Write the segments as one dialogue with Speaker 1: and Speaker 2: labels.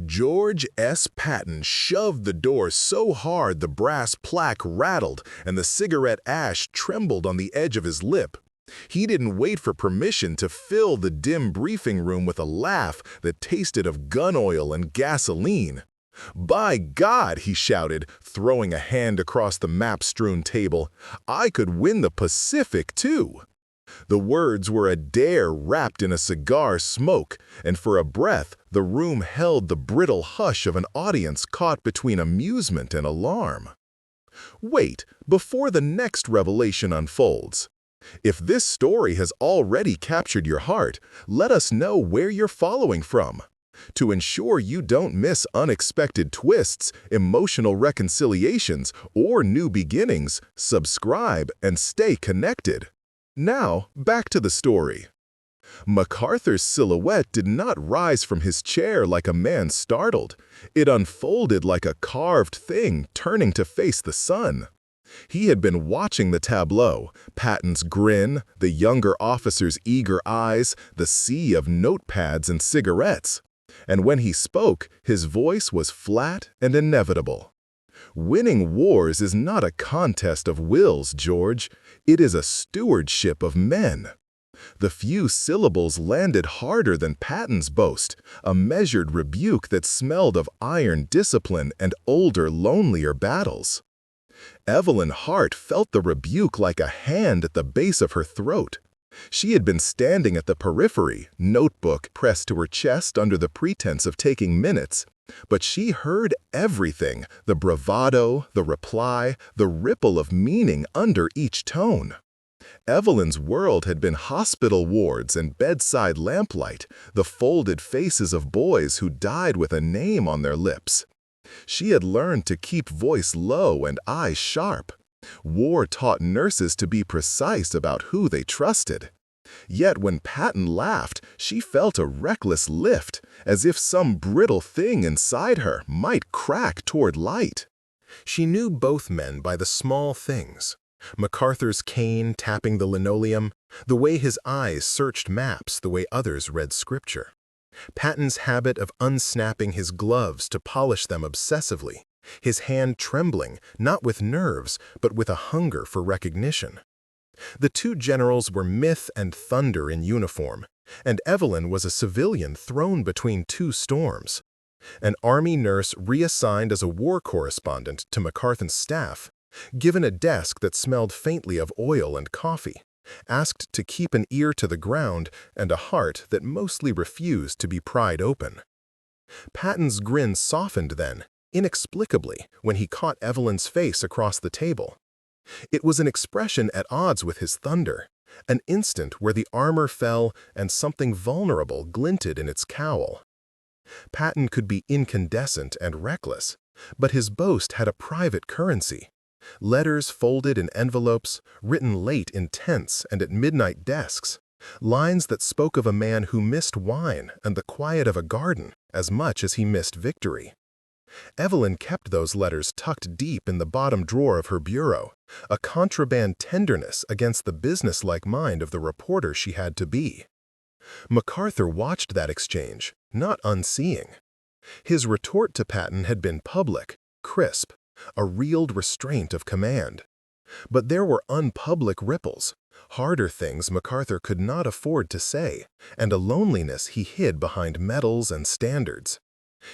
Speaker 1: George S. Patton shoved the door so hard the brass plaque rattled and the cigarette ash trembled on the edge of his lip. He didn't wait for permission to fill the dim briefing room with a laugh that tasted of gun oil and gasoline. "By God," he shouted, throwing a hand across the map-strewn table, "I could win the Pacific, too." The words were a dare wrapped in a cigar smoke, and for a breath the room held the brittle hush of an audience caught between amusement and alarm. Wait, before the next revelation unfolds. If this story has already captured your heart, let us know where you're following from. To ensure you don't miss unexpected twists, emotional reconciliations, or new beginnings, subscribe and stay connected. Now, back to the story. MacArthur's silhouette did not rise from his chair like a man startled. It unfolded like a carved thing turning to face the sun. He had been watching the tableau, Patton's grin, the younger officer's eager eyes, the sea of notepads and cigarettes. And when he spoke, his voice was flat and inevitable. "Winning wars is not a contest of wills, George. It is a stewardship of men." The few syllables landed harder than Patton's boast, a measured rebuke that smelled of iron discipline and older, lonelier battles. Evelyn Hart felt the rebuke like a hand at the base of her throat. She had been standing at the periphery, notebook pressed to her chest under the pretense of taking minutes. But she heard everything, the bravado, the reply, the ripple of meaning under each tone. Evelyn's world had been hospital wards and bedside lamplight, the folded faces of boys who died with a name on their lips. She had learned to keep voice low and eyes sharp. War taught nurses to be precise about who they trusted. Yet when Patton laughed, she felt a reckless lift, as if some brittle thing inside her might crack toward light. She knew both men by the small things. MacArthur's cane tapping the linoleum, the way his eyes searched maps the way others read scripture. Patton's habit of unsnapping his gloves to polish them obsessively, his hand trembling, not with nerves, but with a hunger for recognition. The two generals were myth and thunder in uniform, and Evelyn was a civilian thrown between two storms. An army nurse reassigned as a war correspondent to MacArthur's staff, given a desk that smelled faintly of oil and coffee, asked to keep an ear to the ground and a heart that mostly refused to be pried open. Patton's grin softened then, inexplicably, when he caught Evelyn's face across the table. It was an expression at odds with his thunder, an instant where the armor fell and something vulnerable glinted in its cowl. Patton could be incandescent and reckless, but his boast had a private currency. Letters folded in envelopes, written late in tents and at midnight desks, lines that spoke of a man who missed wine and the quiet of a garden as much as he missed victory. Evelyn kept those letters tucked deep in the bottom drawer of her bureau, a contraband tenderness against the businesslike mind of the reporter she had to be. MacArthur watched that exchange, not unseeing. His retort to Patton had been public, crisp, a reeled restraint of command. But there were unpublic ripples, harder things MacArthur could not afford to say, and a loneliness he hid behind medals and standards.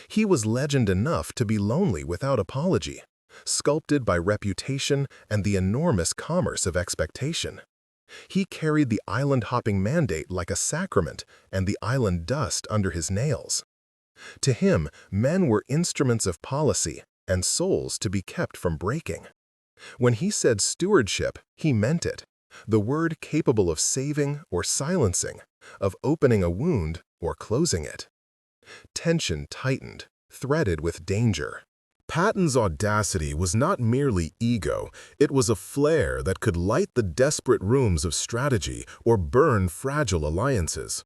Speaker 1: He was legend enough to be lonely without apology, sculpted by reputation and the enormous commerce of expectation. He carried the island-hopping mandate like a sacrament and the island dust under his nails. To him, men were instruments of policy and souls to be kept from breaking. When he said stewardship, he meant it, the word capable of saving or silencing, of opening a wound or closing it. Tension tightened, threaded with danger. Patton's audacity was not merely ego, it was a flare that could light the desperate rooms of strategy or burn fragile alliances.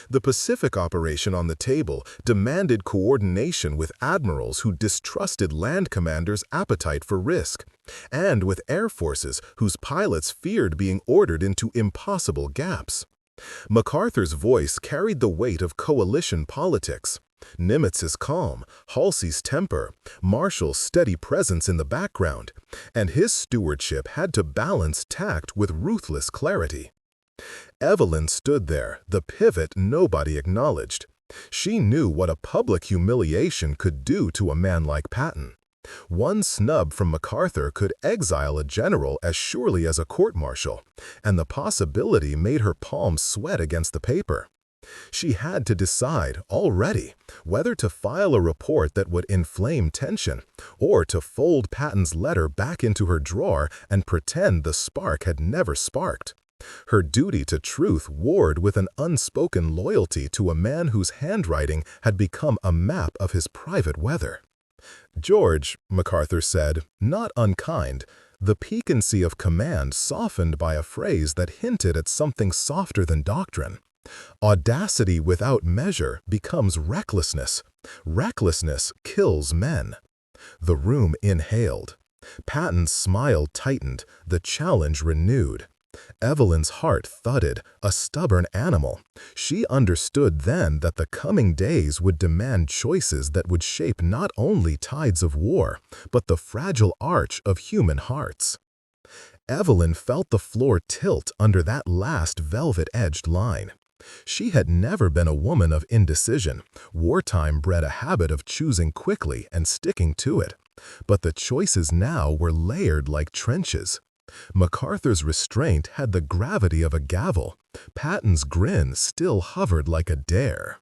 Speaker 1: The Pacific operation on the table demanded coordination with admirals who distrusted land commanders' appetite for risk, and with air forces whose pilots feared being ordered into impossible gaps. MacArthur's voice carried the weight of coalition politics. Nimitz's calm, Halsey's temper, Marshall's steady presence in the background, and his stewardship had to balance tact with ruthless clarity. Evelyn stood there, the pivot nobody acknowledged. She knew what a public humiliation could do to a man like Patton. One snub from MacArthur could exile a general as surely as a court-martial, and the possibility made her palms sweat against the paper. She had to decide, already, whether to file a report that would inflame tension, or to fold Patton's letter back into her drawer and pretend the spark had never sparked. Her duty to truth warred with an unspoken loyalty to a man whose handwriting had become a map of his private weather. "George," MacArthur said, not unkind, the piquancy of command softened by a phrase that hinted at something softer than doctrine. "Audacity without measure becomes recklessness. Recklessness kills men." The room inhaled. Patton's smile tightened, the challenge renewed. Evelyn's heart thudded, a stubborn animal. She understood then that the coming days would demand choices that would shape not only tides of war, but the fragile arch of human hearts. Evelyn felt the floor tilt under that last velvet-edged line. She had never been a woman of indecision. Wartime bred a habit of choosing quickly and sticking to it. But the choices now were layered like trenches. MacArthur's restraint had the gravity of a gavel. Patton's grin still hovered like a dare.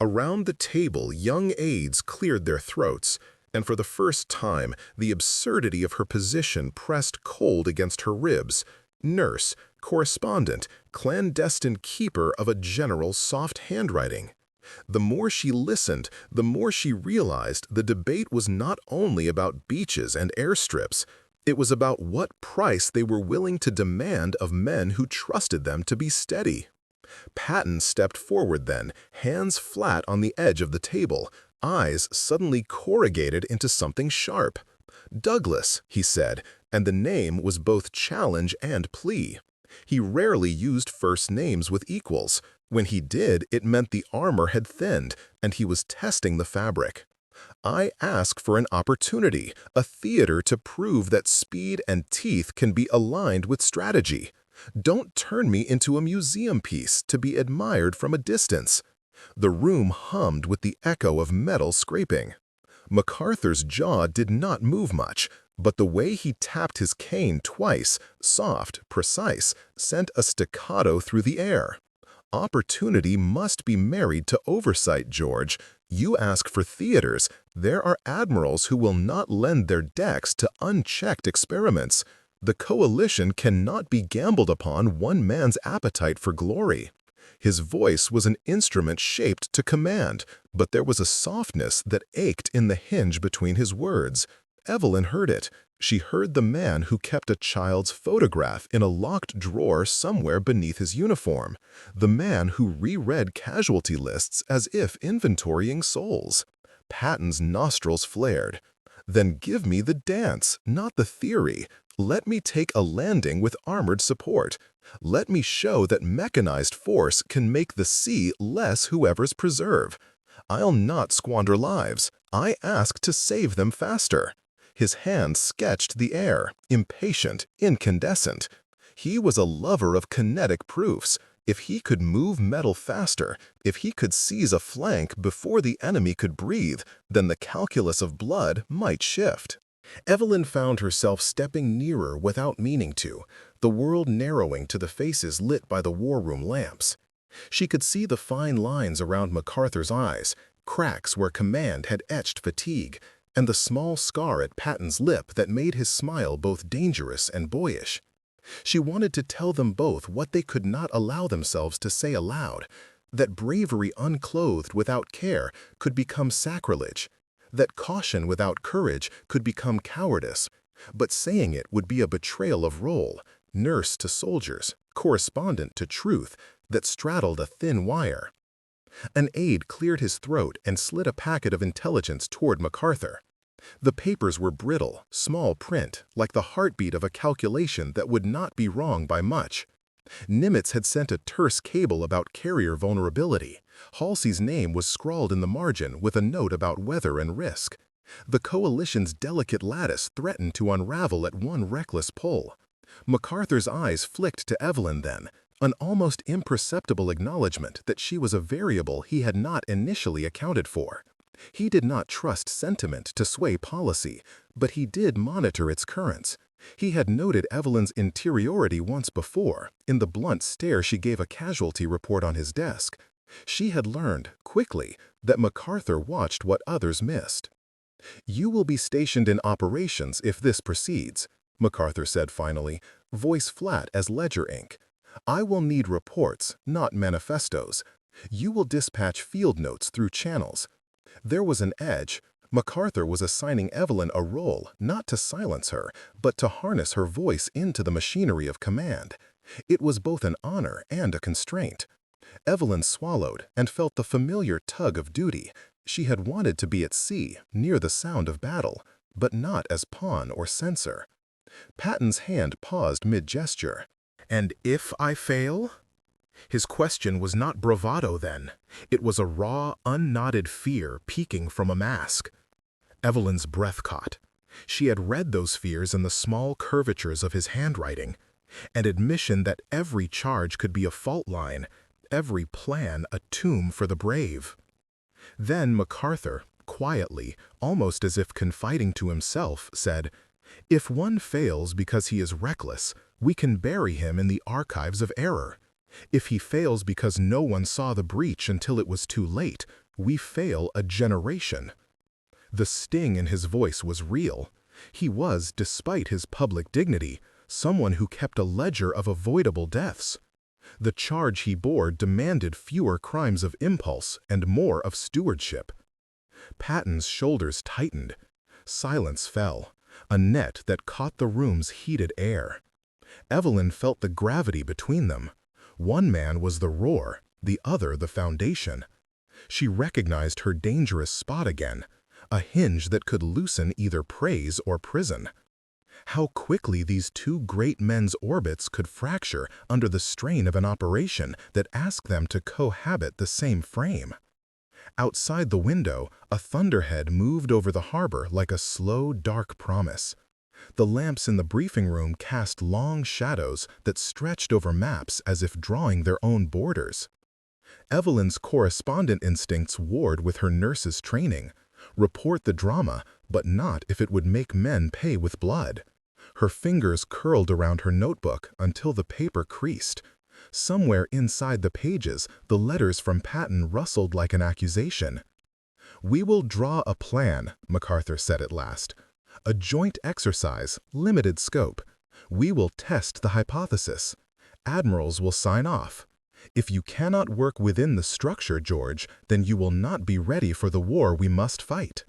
Speaker 1: Around the table, young aides cleared their throats, and for the first time, the absurdity of her position pressed cold against her ribs. Nurse, correspondent, clandestine keeper of a general's soft handwriting. The more she listened, the more she realized the debate was not only about beaches and airstrips. It was about what price they were willing to demand of men who trusted them to be steady. Patton stepped forward then, hands flat on the edge of the table, eyes suddenly corrugated into something sharp. "Douglas," he said, and the name was both challenge and plea. He rarely used first names with equals. When he did, it meant the armor had thinned, and he was testing the fabric. "I ask for an opportunity, a theater to prove that speed and teeth can be aligned with strategy. Don't turn me into a museum piece to be admired from a distance." The room hummed with the echo of metal scraping. MacArthur's jaw did not move much, but the way he tapped his cane twice, soft, precise, sent a staccato through the air. "Opportunity must be married to oversight, George. You ask for theaters. There are admirals who will not lend their decks to unchecked experiments. The coalition cannot be gambled upon one man's appetite for glory." His voice was an instrument shaped to command, but there was a softness that ached in the hinge between his words. Evelyn heard it. She heard the man who kept a child's photograph in a locked drawer somewhere beneath his uniform, the man who reread casualty lists as if inventorying souls. Patton's nostrils flared. "Then give me the dance, not the theory. Let me take a landing with armored support. Let me show that mechanized force can make the sea less whoever's preserve. I'll not squander lives. I ask to save them faster." His hand sketched the air, impatient, incandescent. He was a lover of kinetic proofs. If he could move metal faster, if he could seize a flank before the enemy could breathe, then the calculus of blood might shift. Evelyn found herself stepping nearer without meaning to, the world narrowing to the faces lit by the war room lamps. She could see the fine lines around MacArthur's eyes, cracks where command had etched fatigue, and the small scar at Patton's lip that made his smile both dangerous and boyish. She wanted to tell them both what they could not allow themselves to say aloud, that bravery unclothed without care could become sacrilege, that caution without courage could become cowardice, but saying it would be a betrayal of role, nurse to soldiers, correspondent to truth, that straddled a thin wire. An aide cleared his throat and slid a packet of intelligence toward MacArthur. The papers were brittle, small print, like the heartbeat of a calculation that would not be wrong by much. Nimitz had sent a terse cable about carrier vulnerability. Halsey's name was scrawled in the margin with a note about weather and risk. The coalition's delicate lattice threatened to unravel at one reckless pull. MacArthur's eyes flicked to Evelyn then, an almost imperceptible acknowledgement that she was a variable he had not initially accounted for. He did not trust sentiment to sway policy, but he did monitor its currents. He had noted Evelyn's interiority once before, in the blunt stare she gave a casualty report on his desk. She had learned, quickly, that MacArthur watched what others missed. "You will be stationed in operations if this proceeds," MacArthur said finally, voice flat as ledger ink. "I will need reports, not manifestos. You will dispatch field notes through channels." There was an edge. MacArthur was assigning Evelyn a role not to silence her, but to harness her voice into the machinery of command. It was both an honor and a constraint. Evelyn swallowed and felt the familiar tug of duty. She had wanted to be at sea, near the sound of battle, but not as pawn or censor. Patton's hand paused mid-gesture. "And if I fail?" His question was not bravado then. It was a raw, unknotted fear peeking from a mask. Evelyn's breath caught. She had read those fears in the small curvatures of his handwriting, an admission that every charge could be a fault line, every plan a tomb for the brave. Then MacArthur, quietly, almost as if confiding to himself, said, "If one fails because he is reckless, we can bury him in the archives of error. If he fails because no one saw the breach until it was too late, we fail a generation." The sting in his voice was real. He was, despite his public dignity, someone who kept a ledger of avoidable deaths. The charge he bore demanded fewer crimes of impulse and more of stewardship. Patton's shoulders tightened. Silence fell, a net that caught the room's heated air. Evelyn felt the gravity between them. One man was the roar, the other the foundation. She recognized her dangerous spot again, a hinge that could loosen either praise or prison. How quickly these two great men's orbits could fracture under the strain of an operation that asked them to cohabit the same frame. Outside the window, a thunderhead moved over the harbor like a slow, dark promise. The lamps in the briefing room cast long shadows that stretched over maps as if drawing their own borders. Evelyn's correspondent instincts warred with her nurse's training. Report the drama, but not if it would make men pay with blood. Her fingers curled around her notebook until the paper creased. Somewhere inside the pages, the letters from Patton rustled like an accusation. "We will draw a plan," MacArthur said at last. "A joint exercise, limited scope. We will test the hypothesis. Admirals will sign off. If you cannot work within the structure, George, then you will not be ready for the war we must fight."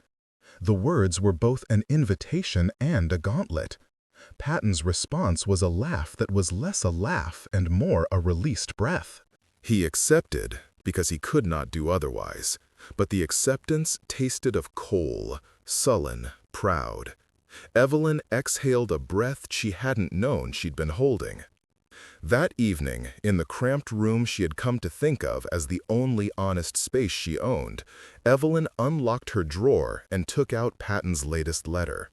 Speaker 1: The words were both an invitation and a gauntlet. Patton's response was a laugh that was less a laugh and more a released breath. He accepted because he could not do otherwise, but the acceptance tasted of coal, sullen, proud. Evelyn exhaled a breath she hadn't known she'd been holding. That evening, in the cramped room she had come to think of as the only honest space she owned, Evelyn unlocked her drawer and took out Patton's latest letter.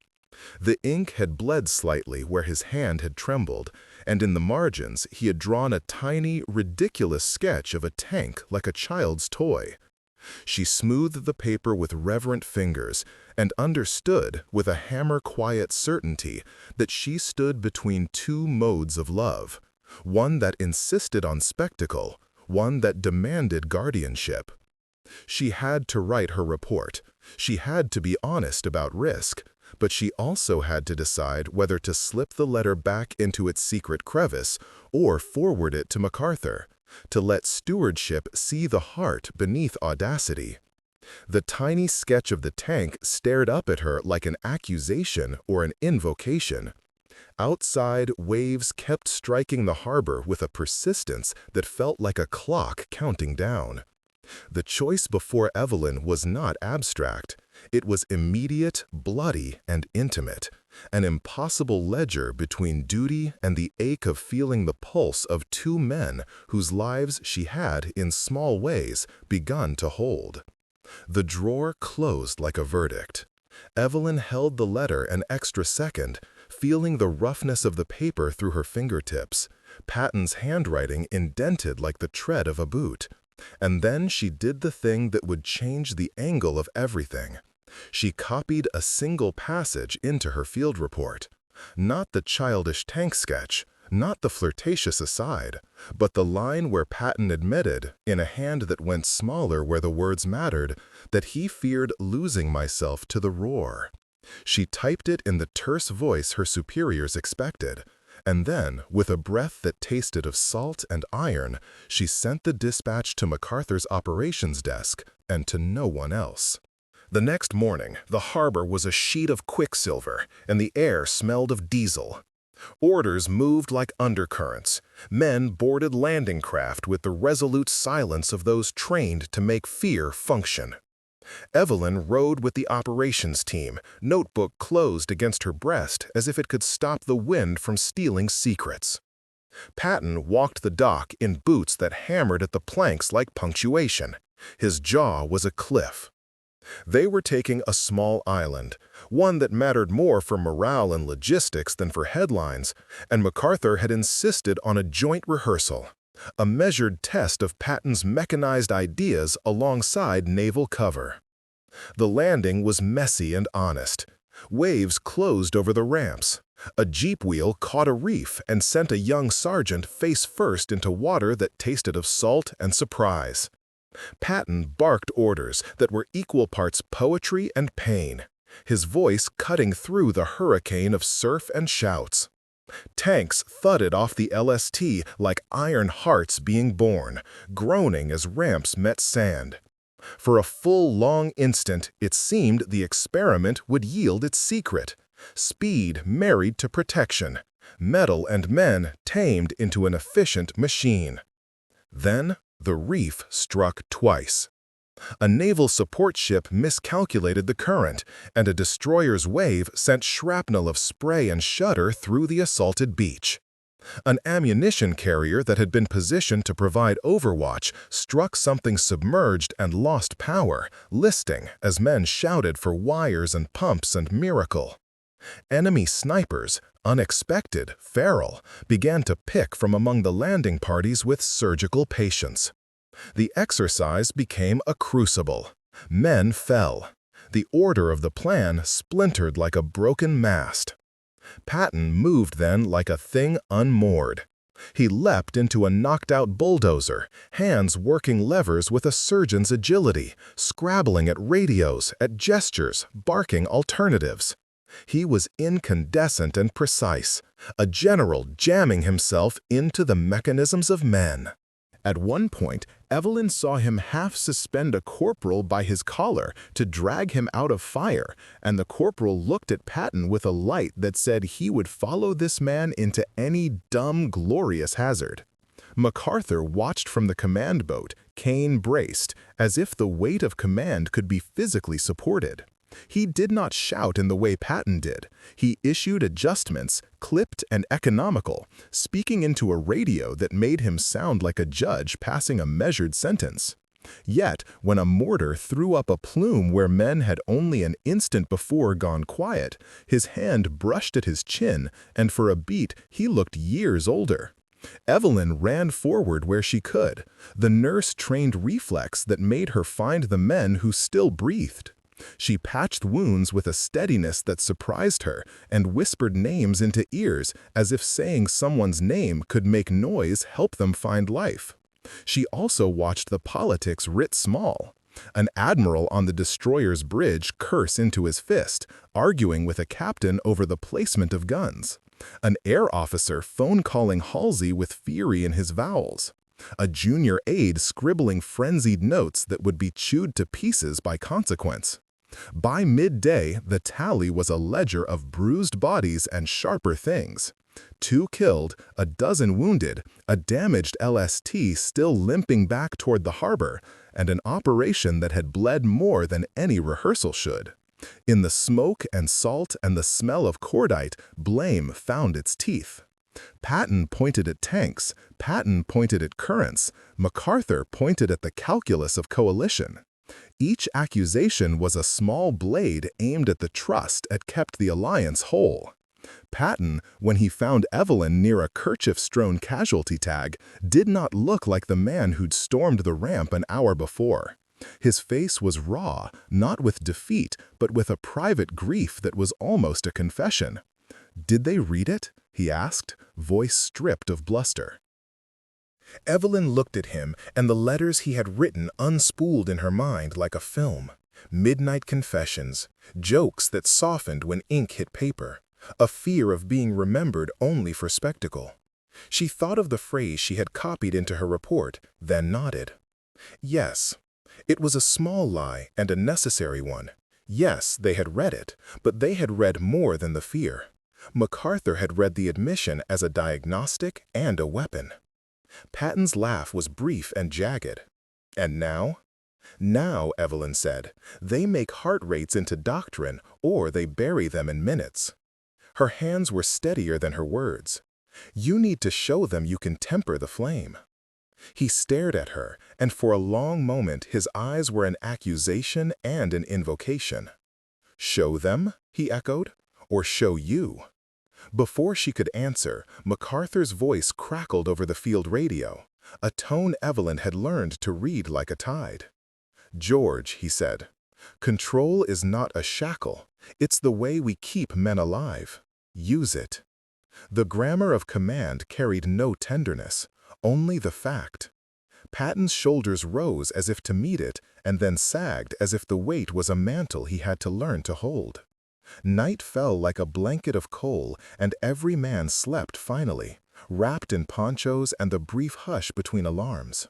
Speaker 1: The ink had bled slightly where his hand had trembled, and in the margins he had drawn a tiny, ridiculous sketch of a tank like a child's toy. She smoothed the paper with reverent fingers and understood with a hammer-quiet certainty that she stood between two modes of love, one that insisted on spectacle, one that demanded guardianship. She had to write her report. She had to be honest about risk, but she also had to decide whether to slip the letter back into its secret crevice or forward it to MacArthur, to let stewardship see the heart beneath audacity. The tiny sketch of the tank stared up at her like an accusation or an invocation. Outside, waves kept striking the harbor with a persistence that felt like a clock counting down. The choice before Evelyn was not abstract. It was immediate, bloody, and intimate, an impossible ledger between duty and the ache of feeling the pulse of two men whose lives she had, in small ways, begun to hold. The drawer closed like a verdict. Evelyn held the letter an extra second, feeling the roughness of the paper through her fingertips, Patton's handwriting indented like the tread of a boot. And then she did the thing that would change the angle of everything. She copied a single passage into her field report. Not the childish tank sketch, not the flirtatious aside, but the line where Patton admitted, in a hand that went smaller where the words mattered, that he feared losing myself to the roar. She typed it in the terse voice her superiors expected, and then, with a breath that tasted of salt and iron, she sent the dispatch to MacArthur's operations desk and to no one else. The next morning, the harbor was a sheet of quicksilver, and the air smelled of diesel. Orders moved like undercurrents. Men boarded landing craft with the resolute silence of those trained to make fear function. Evelyn rode with the operations team, notebook closed against her breast as if it could stop the wind from stealing secrets. Patton walked the dock in boots that hammered at the planks like punctuation. His jaw was a cliff. They were taking a small island, one that mattered more for morale and logistics than for headlines, and MacArthur had insisted on a joint rehearsal, a measured test of Patton's mechanized ideas alongside naval cover. The landing was messy and honest. Waves closed over the ramps. A jeep wheel caught a reef and sent a young sergeant face first into water that tasted of salt and surprise. Patton barked orders that were equal parts poetry and pain, his voice cutting through the hurricane of surf and shouts. Tanks thudded off the LST like iron hearts being born, groaning as ramps met sand. For a full long instant, it seemed the experiment would yield its secret: speed married to protection, metal and men tamed into an efficient machine. Then the reef struck twice. A naval support ship miscalculated the current, and a destroyer's wave sent shrapnel of spray and shudder through the assaulted beach. An ammunition carrier that had been positioned to provide overwatch struck something submerged and lost power, listing as men shouted for wires and pumps and miracle. Enemy snipers, unexpected, feral, began to pick from among the landing parties with surgical patience. The exercise became a crucible. Men fell. The order of the plan splintered like a broken mast. Patton moved then like a thing unmoored. He leapt into a knocked-out bulldozer, hands working levers with a surgeon's agility, scrabbling at radios, at gestures, barking alternatives. He was incandescent and precise, a general jamming himself into the mechanisms of men. At one point, Evelyn saw him half suspend a corporal by his collar to drag him out of fire, and the corporal looked at Patton with a light that said he would follow this man into any dumb, glorious hazard. MacArthur watched from the command boat, cane braced, as if the weight of command could be physically supported. He did not shout in the way Patton did. He issued adjustments, clipped and economical, speaking into a radio that made him sound like a judge passing a measured sentence. Yet, when a mortar threw up a plume where men had only an instant before gone quiet, his hand brushed at his chin, and for a beat he looked years older. Evelyn ran forward where she could, the nurse-trained reflex that made her find the men who still breathed. She patched wounds with a steadiness that surprised her and whispered names into ears as if saying someone's name could make noise help them find life. She also watched the politics writ small. An admiral on the destroyer's bridge curse into his fist, arguing with a captain over the placement of guns. An air officer phone-calling Halsey with fury in his vowels. A junior aide scribbling frenzied notes that would be chewed to pieces by consequence. By midday, the tally was a ledger of bruised bodies and sharper things. 2 killed, a dozen wounded, a damaged LST still limping back toward the harbor, and an operation that had bled more than any rehearsal should. In the smoke and salt and the smell of cordite, blame found its teeth. Patton pointed at tanks, Patton pointed at currents, MacArthur pointed at the calculus of coalition. Each accusation was a small blade aimed at the trust that kept the alliance whole. Patton, when he found Evelyn near a kerchief-strewn casualty tag, did not look like the man who'd stormed the ramp an hour before. His face was raw, not with defeat, but with a private grief that was almost a confession. "Did they read it?" he asked, voice stripped of bluster. Evelyn looked at him, and the letters he had written unspooled in her mind like a film. Midnight confessions, jokes that softened when ink hit paper, a fear of being remembered only for spectacle. She thought of the phrase she had copied into her report, then nodded. Yes, it was a small lie and a necessary one. Yes, they had read it, but they had read more than the fear. MacArthur had read the admission as a diagnostic and a weapon. Patton's laugh was brief and jagged. "And now?" "Now," Evelyn said, "they make heart rates into doctrine, or they bury them in minutes." Her hands were steadier than her words. "You need to show them you can temper the flame." He stared at her, and for a long moment his eyes were an accusation and an invocation. "Show them?" he echoed. "Or show you?" Before she could answer, MacArthur's voice crackled over the field radio, a tone Evelyn had learned to read like a tide. "George," he said, "control is not a shackle. It's the way we keep men alive. Use it." The grammar of command carried no tenderness, only the fact. Patton's shoulders rose as if to meet it, and then sagged as if the weight was a mantle he had to learn to hold. Night fell like a blanket of coal, and every man slept finally, wrapped in ponchos and the brief hush between alarms.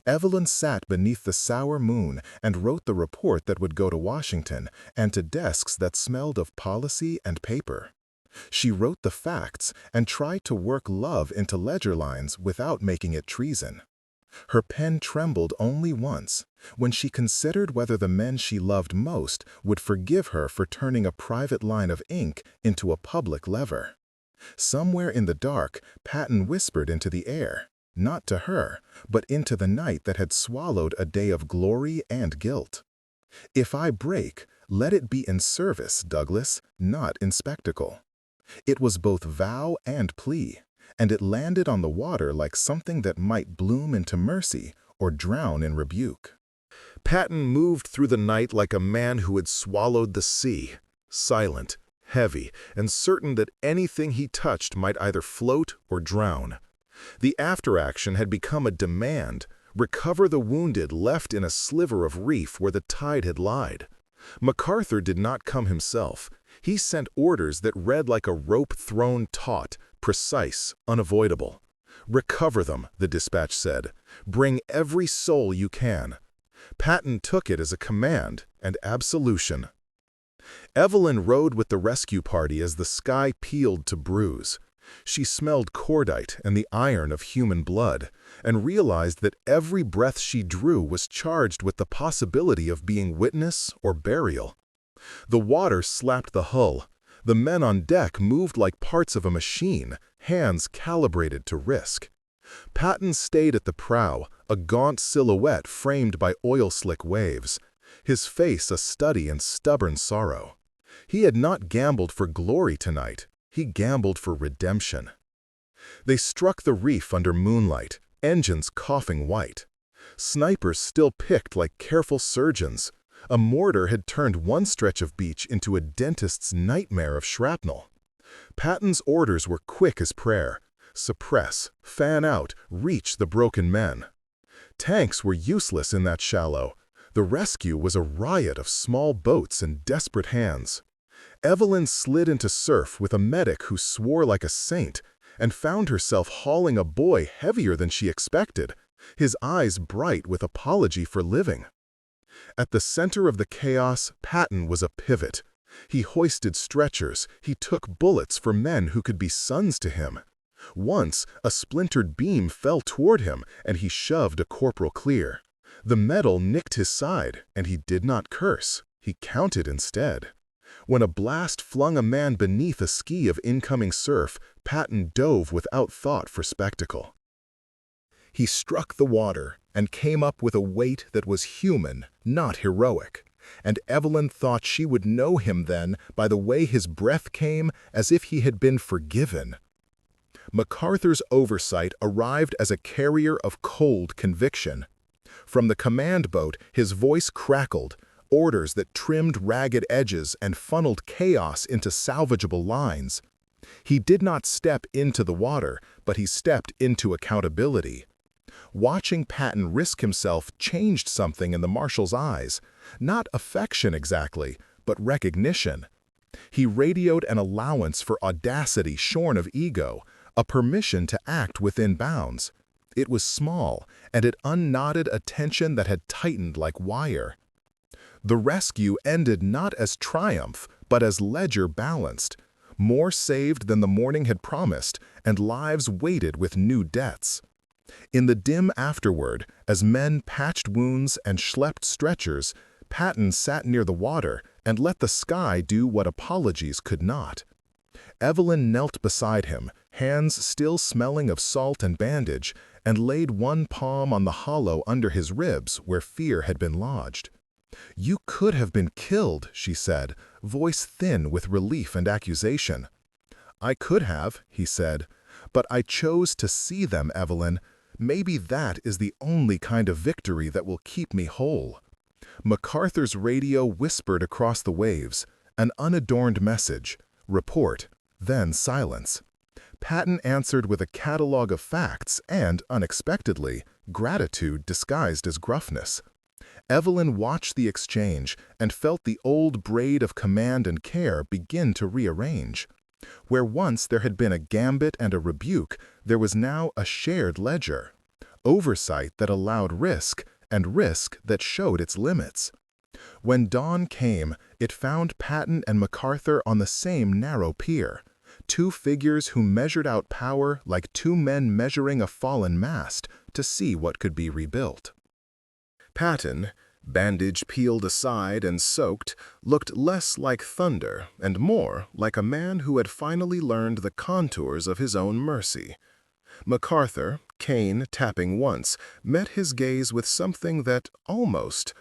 Speaker 1: Evelyn sat beneath the sour moon and wrote the report that would go to Washington and to desks that smelled of policy and paper. She wrote the facts and tried to work love into ledger lines without making it treason. Her pen trembled only once, when she considered whether the men she loved most would forgive her for turning a private line of ink into a public lever. Somewhere in the dark, Patton whispered into the air, not to her, but into the night that had swallowed a day of glory and guilt. "If I break, let it be in service, Douglas, not in spectacle." It was both vow and plea, and it landed on the water like something that might bloom into mercy or drown in rebuke. Patton moved through the night like a man who had swallowed the sea, silent, heavy, and certain that anything he touched might either float or drown. The after-action had become a demand: recover the wounded left in a sliver of reef where the tide had lied. MacArthur did not come himself. He sent orders that read like a rope thrown taut, precise, unavoidable. "Recover them," the dispatch said. "Bring every soul you can." Patton took it as a command and absolution. Evelyn rode with the rescue party as the sky peeled to bruise. She smelled cordite and the iron of human blood, and realized that every breath she drew was charged with the possibility of being witness or burial. The water slapped the hull. The men on deck moved like parts of a machine, hands calibrated to risk. Patton stayed at the prow, a gaunt silhouette framed by oil-slick waves, his face a study in stubborn sorrow. He had not gambled for glory tonight. He gambled for redemption. They struck the reef under moonlight, engines coughing white. Snipers still picked like careful surgeons. A mortar had turned one stretch of beach into a dentist's nightmare of shrapnel. Patton's orders were quick as prayer: suppress, fan out, reach the broken men. Tanks were useless in that shallow. The rescue was a riot of small boats and desperate hands. Evelyn slid into surf with a medic who swore like a saint, and found herself hauling a boy heavier than she expected, his eyes bright with apology for living. At the center of the chaos, Patton was a pivot. He hoisted stretchers, he took bullets for men who could be sons to him. Once, a splintered beam fell toward him, and he shoved a corporal clear. The metal nicked his side, and he did not curse. He counted instead. When a blast flung a man beneath a ski of incoming surf, Patton dove without thought for spectacle. He struck the water and came up with a weight that was human, not heroic, and Evelyn thought she would know him then by the way his breath came, as if he had been forgiven. MacArthur's oversight arrived as a carrier of cold conviction. From the command boat, his voice crackled, orders that trimmed ragged edges and funneled chaos into salvageable lines. He did not step into the water, but he stepped into accountability. Watching Patton risk himself changed something in the marshal's eyes. Not affection exactly, but recognition. He radioed an allowance for audacity shorn of ego, a permission to act within bounds. It was small, and it unknotted a tension that had tightened like wire. The rescue ended not as triumph, but as ledger balanced. More saved than the morning had promised, and lives weighted with new debts. In the dim afterward, as men patched wounds and schlepped stretchers, Patton sat near the water and let the sky do what apologies could not. Evelyn knelt beside him, hands still smelling of salt and bandage, and laid one palm on the hollow under his ribs where fear had been lodged. "You could have been killed," she said, voice thin with relief and accusation. "I could have," he said, "but I chose to see them, Evelyn. Maybe that is the only kind of victory that will keep me whole." MacArthur's radio whispered across the waves, an unadorned message, report, then silence. Patton answered with a catalog of facts and, unexpectedly, gratitude disguised as gruffness. Evelyn watched the exchange and felt the old braid of command and care begin to rearrange. Where once there had been a gambit and a rebuke, there was now a shared ledger. Oversight that allowed risk, and risk that showed its limits. When dawn came, it found Patton and MacArthur on the same narrow pier, two figures who measured out power like two men measuring a fallen mast to see what could be rebuilt. Patton, bandage peeled aside and soaked, looked less like thunder and more like a man who had finally learned the contours of his own mercy. MacArthur, cane tapping once, met his gaze with something that almost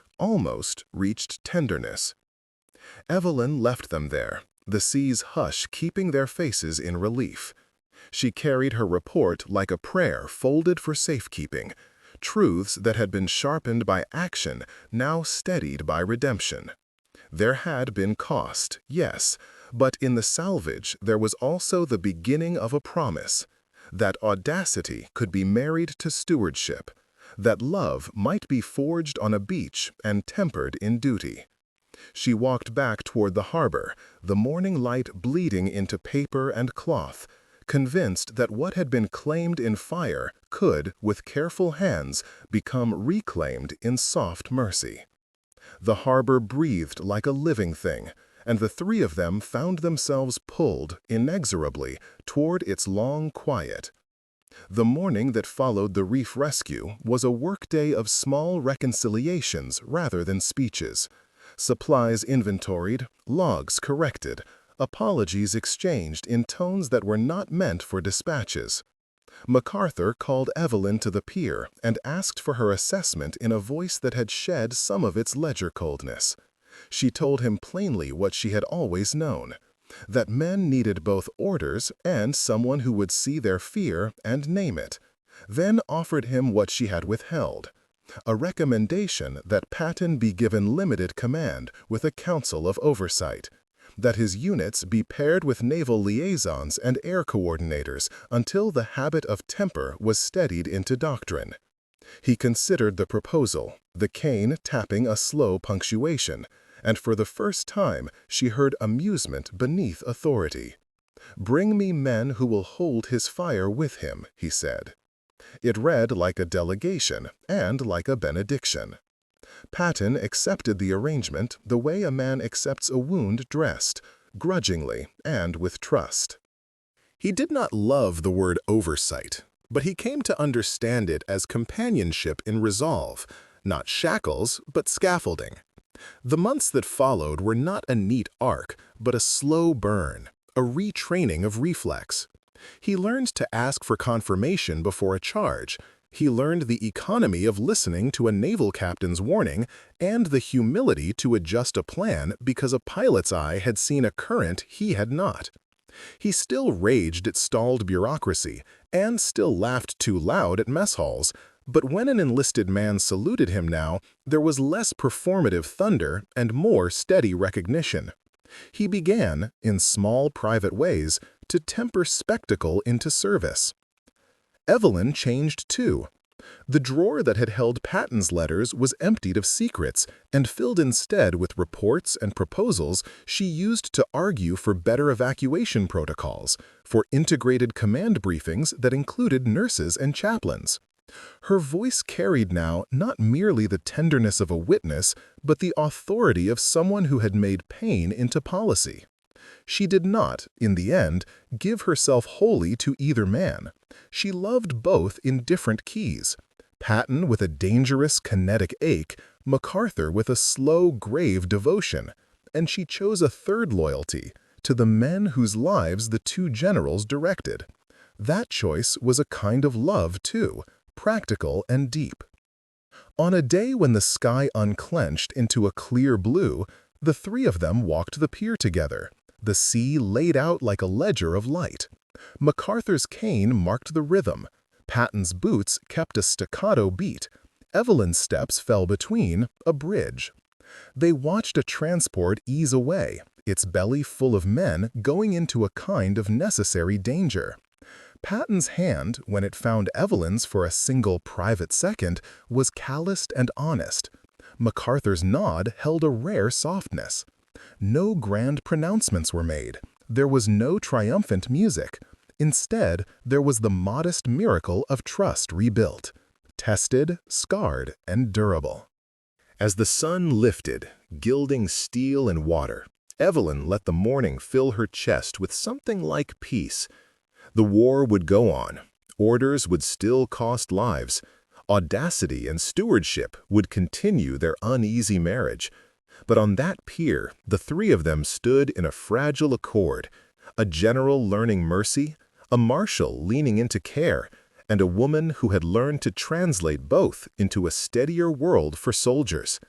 Speaker 1: reached tenderness. Evelyn left them there, the sea's hush keeping their faces in relief. She carried her report like a prayer folded for safekeeping, truths that had been sharpened by action, now steadied by redemption. There had been cost, yes, but in the salvage there was also the beginning of a promise. That audacity could be married to stewardship, that love might be forged on a beach and tempered in duty. She walked back toward the harbor, the morning light bleeding into paper and cloth, convinced that what had been claimed in fire could, with careful hands, become reclaimed in soft mercy. The harbor breathed like a living thing, and the three of them found themselves pulled, inexorably, toward its long quiet. The morning that followed the reef rescue was a workday of small reconciliations rather than speeches. Supplies inventoried, logs corrected, apologies exchanged in tones that were not meant for dispatches. MacArthur called Evelyn to the pier and asked for her assessment in a voice that had shed some of its ledger coldness. She told him plainly what she had always known, that men needed both orders and someone who would see their fear and name it, then offered him what she had withheld, a recommendation that Patton be given limited command with a council of oversight, that his units be paired with naval liaisons and air coordinators until the habit of temper was steadied into doctrine. He considered the proposal, the cane tapping a slow punctuation, and for the first time she heard amusement beneath authority. "Bring me men who will hold his fire with him," he said. It read like a delegation and like a benediction. Patton accepted the arrangement the way a man accepts a wound dressed, grudgingly and with trust. He did not love the word oversight, but he came to understand it as companionship in resolve, not shackles, but scaffolding. The months that followed were not a neat arc, but a slow burn, a retraining of reflex. He learned to ask for confirmation before a charge. He learned the economy of listening to a naval captain's warning and the humility to adjust a plan because a pilot's eye had seen a current he had not. He still raged at stalled bureaucracy and still laughed too loud at mess halls, but when an enlisted man saluted him now, there was less performative thunder and more steady recognition. He began, in small private ways, to temper spectacle into service. Evelyn changed too. The drawer that had held Patton's letters was emptied of secrets and filled instead with reports and proposals she used to argue for better evacuation protocols, for integrated command briefings that included nurses and chaplains. Her voice carried now not merely the tenderness of a witness, but the authority of someone who had made pain into policy. She did not, in the end, give herself wholly to either man. She loved both in different keys. Patton with a dangerous kinetic ache, MacArthur with a slow, grave devotion. And she chose a third loyalty, to the men whose lives the two generals directed. That choice was a kind of love, too, practical and deep. On a day when the sky unclenched into a clear blue, the three of them walked the pier together, the sea laid out like a ledger of light. MacArthur's cane marked the rhythm. Patton's boots kept a staccato beat. Evelyn's steps fell between, a bridge. They watched a transport ease away, its belly full of men going into a kind of necessary danger. Patton's hand, when it found Evelyn's for a single private second, was calloused and honest. MacArthur's nod held a rare softness. No grand pronouncements were made. There was no triumphant music. Instead, there was the modest miracle of trust rebuilt, tested, scarred, and durable. As the sun lifted, gilding steel and water, Evelyn let the morning fill her chest with something like peace. The war would go on. Orders would still cost lives. Audacity and stewardship would continue their uneasy marriage. But on that pier, the three of them stood in a fragile accord, a general learning mercy, a marshal leaning into care, and a woman who had learned to translate both into a steadier world for soldiers.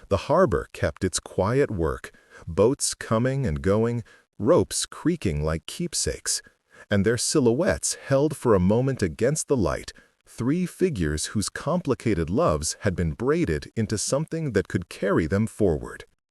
Speaker 1: The harbor kept its quiet work, boats coming and going, ropes creaking like keepsakes, and their silhouettes held for a moment against the light, three figures whose complicated loves had been braided into something that could carry them forward.